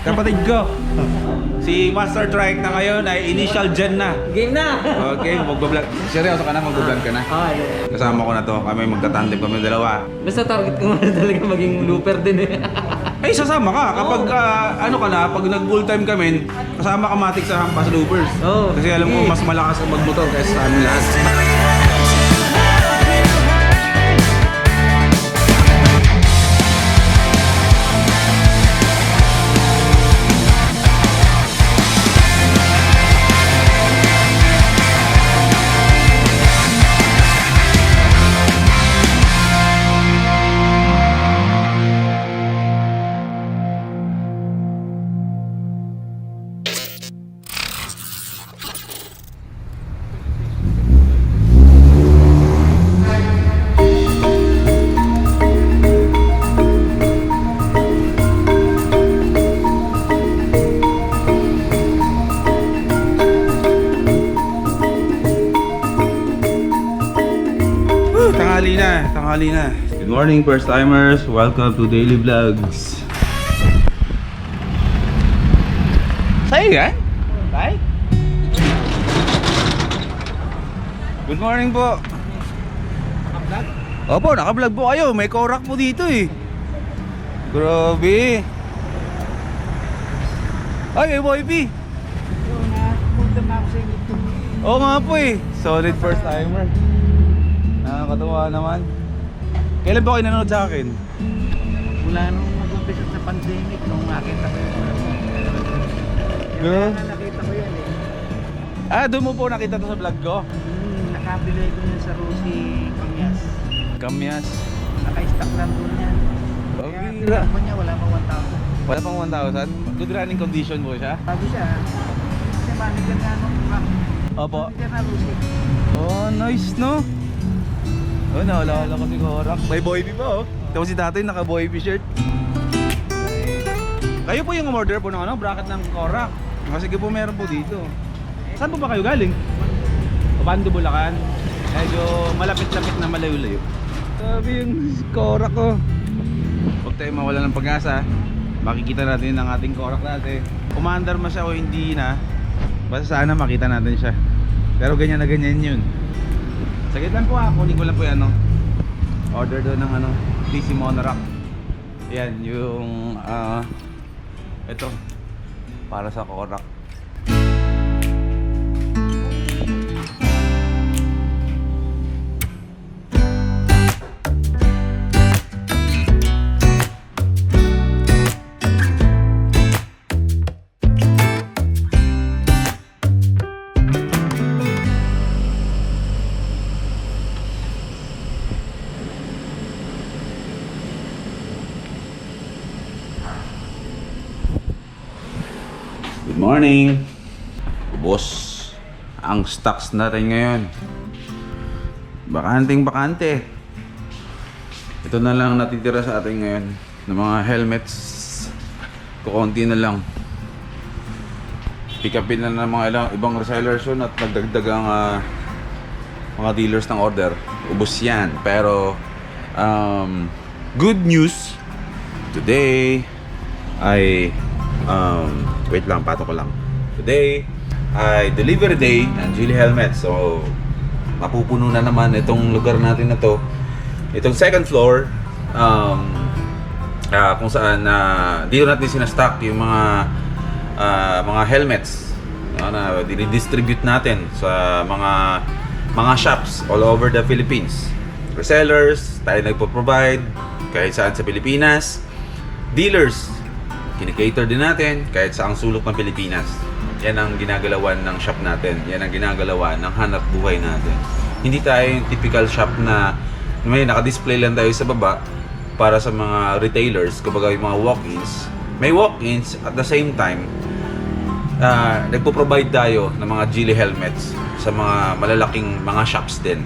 Kapatid ko. Si Master Trike na ngayon ay initial gen na. Game na! Okay, magbablog. Seryoso ka na, magbablog ka na. Kasama ko na to, kami magtatandem kami dalawa. Basta target ko muna talaga maging looper din eh. Ay, sasama ka. Kapag ano ka na, pag nag full time kami, kasama ka matik sa Hampas Loopers. Oo. Kasi alam ko mas malakas ang magmotor kaysa sa amin lahat. Tanghali na. Good morning, first timers. Welcome to Daily Vlogs. Sa'yo yan? Tay? Good morning po. Naka-vlog? Opo, naka-vlog po kayo. May korak po dito eh. Grabe. Ay, may Boy P. Oo nga po eh. Solid first timer. Nakakatawa naman. Kailan ba kayo nanonood sa akin? Mula nung mag-umpisa sa pandemic, nung nakita ko yun. Good. Nakita ko yan eh. Ah, doon mo po nakita to sa vlog ko? Nakabili ko yun sa Rosie Kamyas. Kamyas. Naka-stock lang doon yan. Kaya Bira. tinakbo niya, wala pa 1,000. Wala pang 1,000? Good running condition po siya? Sabi siya, kasi manager nga nung Opo. manager na Rosie. Oh, nice no? Oh, naalala ko si Korak. May Boy P pa oh. Tapos si tatay naka Boy P shirt. Kayo po yung umorder po ng ano, bracket ng Korak. Sige po, meron po dito. Saan po ba kayo galing? Obando, Bulacan. Medyo malapit-lapit na malayo-layo. Sabi yung Korak ko. Huwag tayo mawala ng pag-asa. Makikita natin ang ating Korak natin. Umaandar man siya o hindi na, basta sana makita natin siya. Pero ganyan na ganyan yun. Saglit lang po kunin ko lang po yan no. Order doon ng ano, DC Monorack. Yan, yung ito para sa Korak. Good morning, boss. Ang stocks natin ngayon, bakante. Ito na lang natitira sa atin ngayon ng mga helmets. Kukunti na lang. Pick upin na ng mga ibang resellers yun at nagdagdag ang mga dealers ng order. Ubos yan. Pero good news today ay wait lang, pato ko lang. Today ay delivery day ng Geely Helmet. So mapupuno na naman itong lugar natin na to. Itong second floor kung saan dito natin sinastock yung mga helmets na dinidistribute natin sa mga shops all over the Philippines. Resellers, tayo nagpo-provide kahit saan sa Pilipinas. Dealers, kinikater din natin kahit saang sulok ng Pilipinas. Yan ang ginagalawan ng shop natin. Yan ang ginagalawan ng hanap buhay natin. Hindi tayo yung typical shop na may naka-display lang tayo sa baba para sa mga retailers, kumbaga yung mga walk-ins. May walk-ins at the same time nagpo-provide tayo ng mga Geely helmets sa mga malalaking mga shops din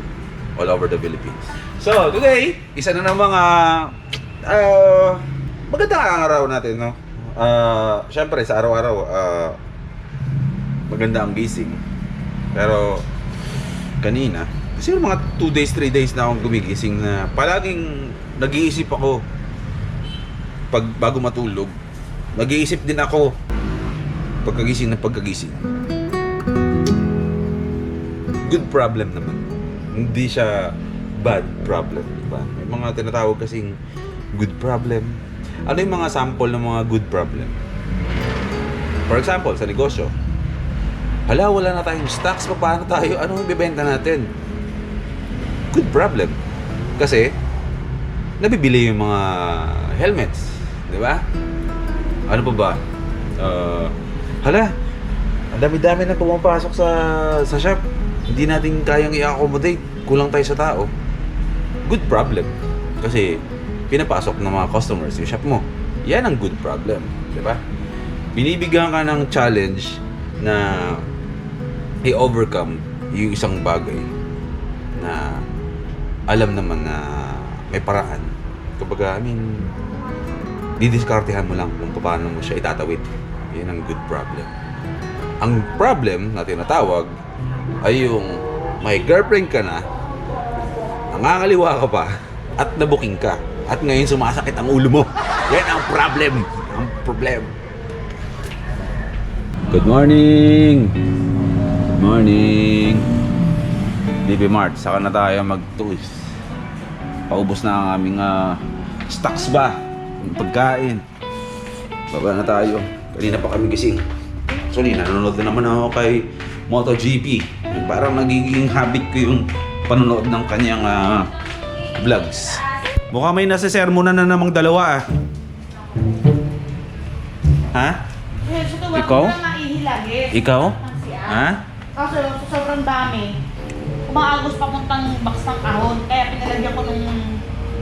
all over the Philippines. So today, isa na ng mga magandang araw natin, no? Syempre sa araw-araw maganda ang gising. Pero kanina, kasi mga 2 days, 3 days na akong gumigising na palaging nag-iisip ako bago matulog. Mag-iisip din ako pagkagising na pagkagising. Good problem naman. Hindi siya bad problem, diba? May mga tinatawag kasing good problem. Ano yung mga sample ng mga good problem? For example, sa negosyo, hala, wala na tayong stocks, paano tayo? Ano yung bibenta natin? Good problem. Kasi, nabibili yung mga helmets. Di ba? Ano pa ba? Hala, ang dami-dami na pumapasok sa shop. Hindi natin kayang i-accommodate. Kulang tayo sa tao. Good problem. Kasi, pinapasok ng mga customers yung shop mo. Yan ang good problem. Di ba? Binibigyan ka ng challenge na i-overcome yung isang bagay na alam naman na may paraan. Kapag, didiskartehan mo lang kung paano mo siya itatawid. Yan ang good problem. Ang problem na tinatawag ay yung may girlfriend ka na, nangangaliwa ka pa, at nabuking ka. At ngayon sumasakit ang ulo mo. Yan ang problem. Ang problem. Good morning! Good morning! DB Mart, saka na tayo mag-toast. Paubos na ang aming stocks ba? Yung pagkain. Baba na tayo. Kanina pa kami gising. Actually, nanonood na naman ako kay MotoGP. Parang nagiging habit ko yung panonood ng kanyang vlogs. Mukhang may nasisermonan na namang dalawa ah. Ha? Ikaw? Ikaw? Ha? Kaso sobrang dami. Umaagos papuntang box ng kahon. Kaya pinalagyan ko nung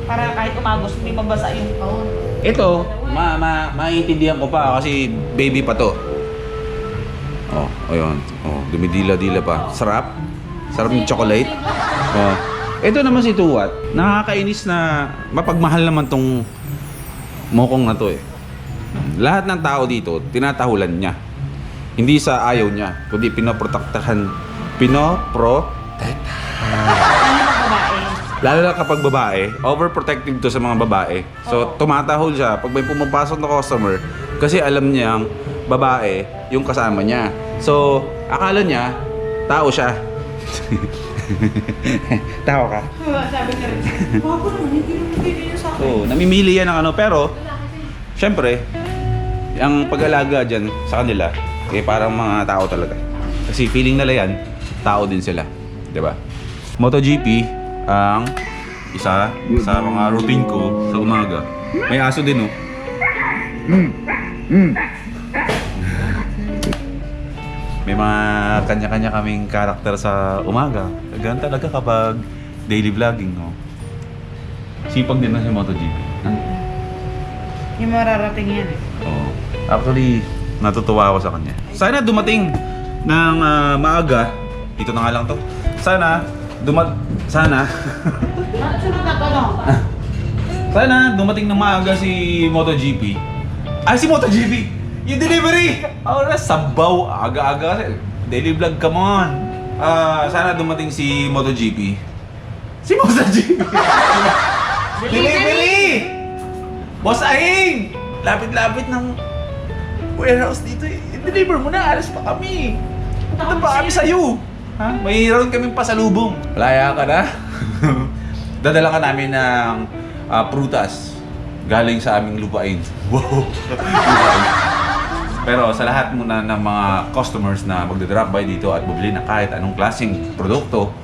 para kahit umagos, hindi mabasa yung kahon. Ito, maiintindihan ko pa kasi baby pa to. Oh, ayun. Oh, dumidila-dila pa. Sarap. Sarap ng chocolate. Oh. Ito naman si Tuwat. Nakakainis na mapagmahal naman tong mokong na to eh. Lahat ng tao dito, tinatahulan niya. Hindi sa ayaw niya, kundi pinoprotektahan. Lalo na kapag babae, overprotective to sa mga babae. So, tumatahol siya pag may pumapasok na customer kasi alam niyang babae yung kasama niya. So, akala niya, tao siya. Tao ka? Sabi niya rin, wako naman, hindi naman bibigyan sa akin. So, namimili yan ng ano, pero, syempre, ang pag-alaga dyan sa kanila, eh parang mga tao talaga. Kasi feeling nila yan, tao din sila. Diba? MotoGP, ang isa sa mga routine ko sa umaga. May aso din, oh. May mga kanya-kanya kaming karakter sa umaga. Ganun talaga kapag daily vlogging, no? Sipag din na si MotoGP. Yung mararating yan eh. Oo. Actually, natutuwa ako sa kanya. Sana dumating ng maaga. Dito na nga lang to. Sana Sana Sunod na tanong. Sana dumating ng maaga si MotoGP. Si MotoGP! Yung delivery! Oras, sabaw. Aga-aga kasi. Daily vlog, come on. Sana dumating si MotoGP. Si MotoGP! Delivery! Boss Aing! Lapit-lapit ng warehouse dito eh. I-deliver mo na, alas pa kami. Punta pa kami sa'yo. Ha? Mayroon kaming pasalubong. Malaya ka na? Dadala ka namin ng prutas galing sa aming lupain. Wow! Pero sa lahat muna ng mga customers na magdadrop by dito at bumili ng kahit anong klaseng produkto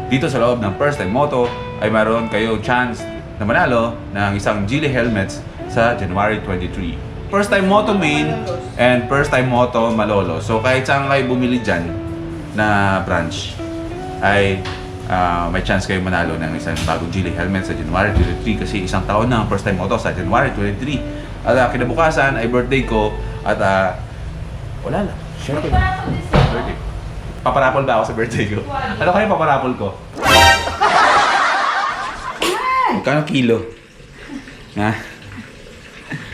dito sa loob ng First Time Moto ay mayroon kayo chance na manalo ng isang Geely helmets sa January 23. First Time Moto Main and First Time Moto Malolo. So kahit saan kayo bumili dyan na branch ay may chance kayo manalo ng isang bagong Geely helmet sa January 23 kasi isang taon na ang First Time Moto sa January 23. At kinabukasan ay birthday ko at wala lang. Siyempre. Birthday. Paparapol ba ako sa birthday ko? Ano kayo paparapol ko? Magkano kilo? Ha?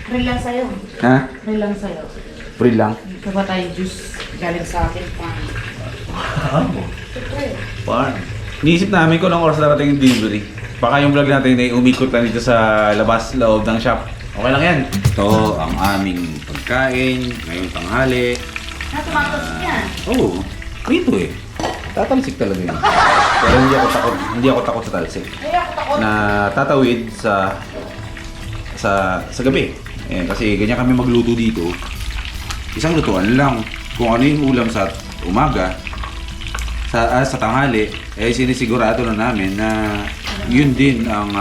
Free lang sa'yo. Ha? Free lang sa'yo. Free lang? Ito ba tayo juice galing sa akin pa? Parang. Iniisip namin kung anong oras darating yung delivery. Baka yung vlog natin ay umikot lang dito sa labas, loob ng shop. Okay lang yan. Ito ang aming kain, ngayong tanghali. Natumatos yan. Oo, prito eh. Tatalsik talaga yun. Pero hindi ako takot sa talsik. Ay, ako takot. Na tatawid sa gabi. Eh, kasi ganyan kami magluto dito. Isang lutuan lang. Kung ano yung ulam sa umaga, sa tanghali, eh sinisigurado na namin na yun din ang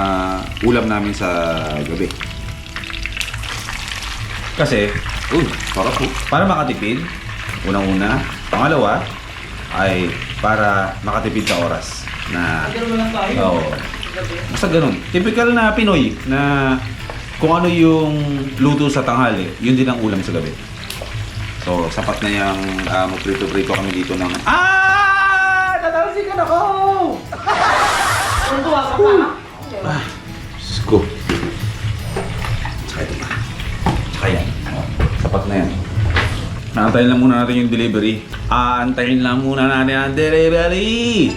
ulam namin sa gabi. Kasi, sarap po. Para makatipid, unang-una. Pangalawa, ay para makatipid sa oras. Na, oo. Basta ganun. Typical na Pinoy na kung ano yung luto sa tanghali, yun din ang ulam sa gabi. So, sapat na yung magprito-prito kami dito ng... Tatalsikan ako! Tuntua ka pa. Diyos ko. Tsaka ito pa. Tsaka yan. Sapat na yan. Naantayin lang muna natin yung delivery. Aantayin lang muna natin ang delivery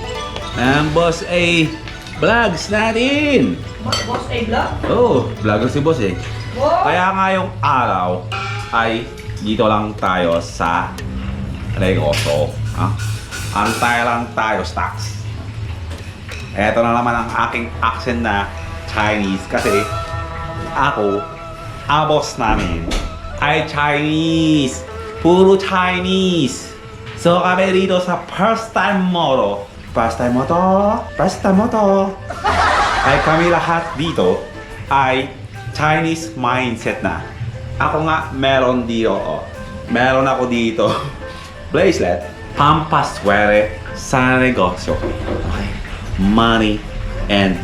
ng Boss A Vlogs natin. Boss A vlog? Oh, vlogger si Boss eh. Wow. Kaya ngayong araw ay dito lang tayo sa negosyo. Antay lang tayo, stocks. Eto na naman ang aking accent na Chinese kasi ako, ang boss namin ay Chinese. Puro Chinese. So kami dito sa First Time Moto. Ay kami lahat dito ay Chinese mindset na. Ako nga meron dito, meron ako dito bracelet, pampaswere sa negosyo. Okay. Money and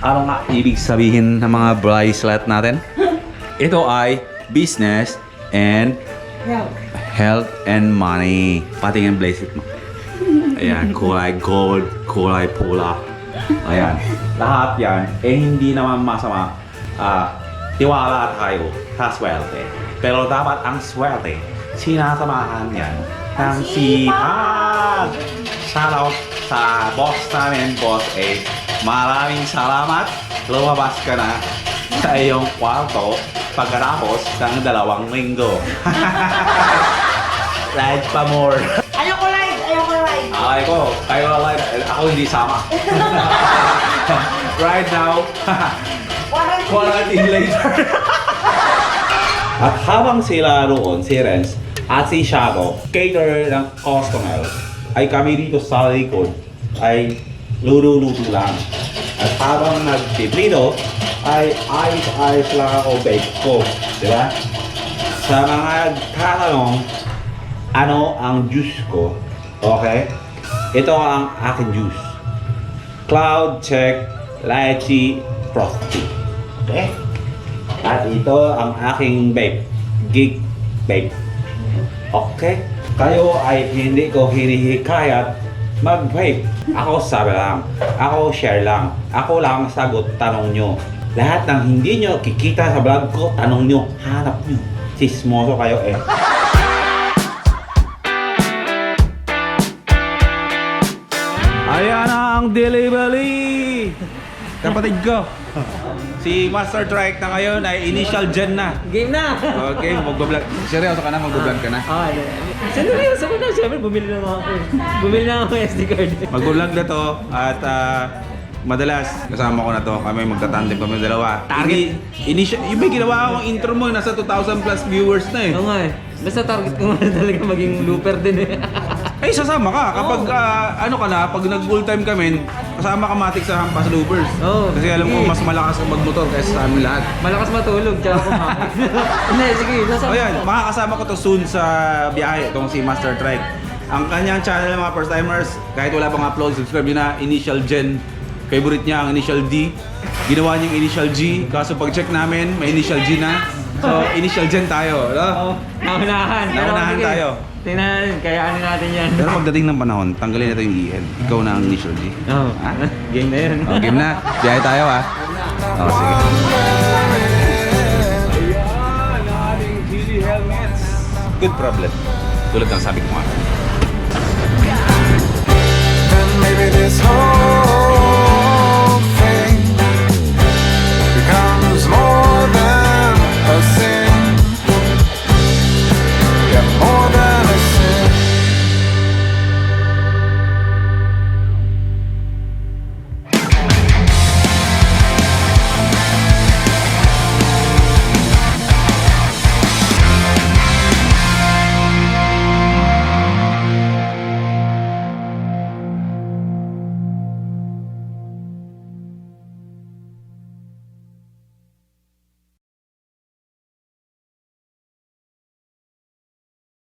ano nga ibig sabihin ng mga bracelet natin? Ito ay business and health and money. Pati yung bracelet mo. Ayan, kulay gold, kulay pula. Ayan, lahat yan, eh hindi naman masama. Tiwala tayo sa swerte. Pero dapat ang swerte, sinasamahan yan ng sipag. Shoutout sa boss namin, Boss A. Maraming salamat. Lumabas ka na sa iyong kwarto pagkatapos ng 2 linggo. Live pa more. Ayoko live! Okay ko, kayo live. Ako hindi sama. Right now, quarantine later. At habang sila roon, si Renz at si Shago, cater ng customer, ay kami dito sa likod ay luto-luto lang. At habang nagtitrito, ay ayos-ayos lang ako bake ko. Diba? Sa mga tatanong, ano ang juice ko? Okay? Ito ang aking juice. Cloud Check Lychee Frosty. Okay? At ito ang aking vape. Gig vape. Okay? Kayo ay hindi ko hinihikayat mag-vape. Ako sabi lang. Ako share lang. Ako lang sagot tanong nyo. Lahat ng hindi nyo kikita sa vlog ko, tanong nyo. Hanap nyo. Sismoso kayo eh. Ayan ang delivery! Kapatid ko, si Master Trike na ngayon ay initial gen na. Game na! Okay, magbablog. Seryoso ka na, magbablog ka na. Seryoso ko na. Siyempre, bumili na ako. Bumili na ako SD card. Magbablog na to at madalas kasama ko na to. Kami magtatandem kami dalawa. Target. Initial, yung may ginawa akong intro mo, nasa 2,000 plus viewers na eh. Oo nga eh. Basta target ko muna talaga maging looper din eh. Ay, sasama ka. Kapag ano ka na, pag nag-full time kami, kasama ka matik sa Hampas Loopers. Oo. Kasi alam ko, Sige. mas malakas ka magmotor kaysa sa amin lahat. Malakas matulog, tsaka kumain. Hindi, sige. O yan, makakasama ko to soon sa biyahe, itong si Master Trike. Ang kanyang channel mga first timers, kahit wala pang upload, subscribe nyo na, Initial Gen. Favorite niya ang Initial D. Ginawa niyang Initial G, kaso pag check namin, may Initial G na. So, Initial Gen tayo. No? Naunahan. Naunahan Sige. tayo. Tingnan natin, kayaanin natin yan. Pero pagdating ng panahon, tanggalin na ito yung EN. Ikaw na ang Initial G. Oo. Ha? Game na yun. O, game na. Biyahe tayo ha. O, sige. Ayan, ating GD helmets. Good problem. Tulad ng sabi ko nga. And maybe this whole